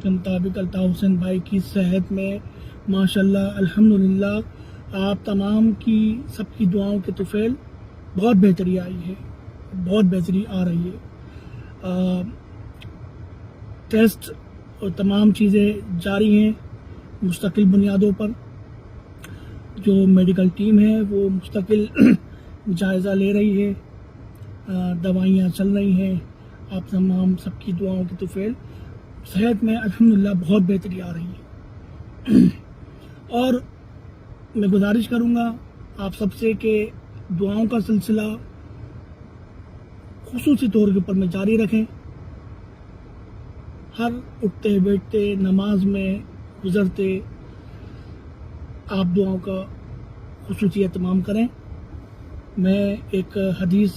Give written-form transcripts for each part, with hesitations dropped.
کے مطابق الطاف حسین بھائی کی صحت میں ماشاءاللہ الحمدللہ آپ تمام کی سب کی دعاؤں کے طفیل بہت بہتری آئی ہے، بہت بہتری آ رہی ہے۔ ٹیسٹ اور تمام چیزیں جاری ہیں مستقل بنیادوں پر۔ جو میڈیکل ٹیم ہے وہ مستقل جائزہ لے رہی ہے، دوائیاں چل رہی ہیں۔ آپ تمام سب کی دعاؤں کے طفیل صحت میں الحمدللہ بہت بہتری آ رہی ہے۔ اور میں گزارش کروں گا آپ سب سے کہ دعاؤں کا سلسلہ خصوصی طور کے اوپر میں جاری رکھیں۔ ہر اٹھتے بیٹھتے نماز میں گزرتے آپ دعاؤں کا خصوصی اہتمام کریں۔ میں ایک حدیث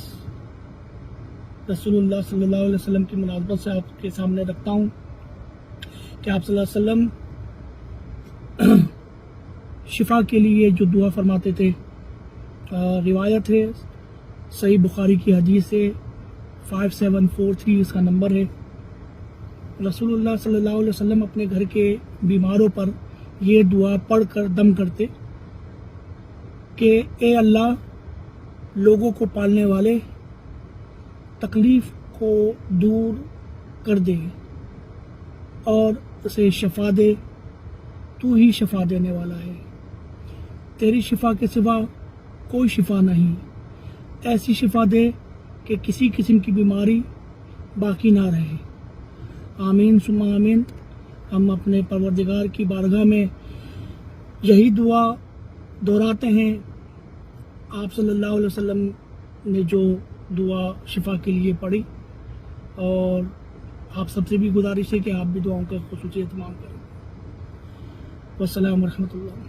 رسول اللہ صلی اللہ علیہ وسلم کی مناسبت سے آپ کے سامنے رکھتا ہوں کہ آپ صلی اللہ علیہ وسلم شفا کے لیے جو دعا فرماتے تھے، روایت ہے صحیح بخاری کی حدیث ہے 5743 اس کا نمبر ہے۔ رسول اللہ صلی اللہ علیہ وسلم اپنے گھر کے بیماروں پر یہ دعا پڑھ کر دم کرتے کہ اے اللہ، لوگوں کو پالنے والے، تکلیف کو دور کر دے اور اسے شفا دے، تو ہی شفا دینے والا ہے، تیری شفا کے سوا کوئی شفا نہیں، ایسی شفا دے کہ کسی قسم کی بیماری باقی نہ رہے۔ آمین ثم آمین۔ ہم اپنے پروردگار کی بارگاہ میں یہی دعا دہراتے ہیں۔ آپ صلی اللہ علیہ وسلم نے جو دعا شفا کے لیے پڑھی، اور آپ سب سے بھی گزارش ہے کہ آپ بھی دعاؤں کا خصوصی اہتمام کریں۔ والسلام ورحمۃ اللہ۔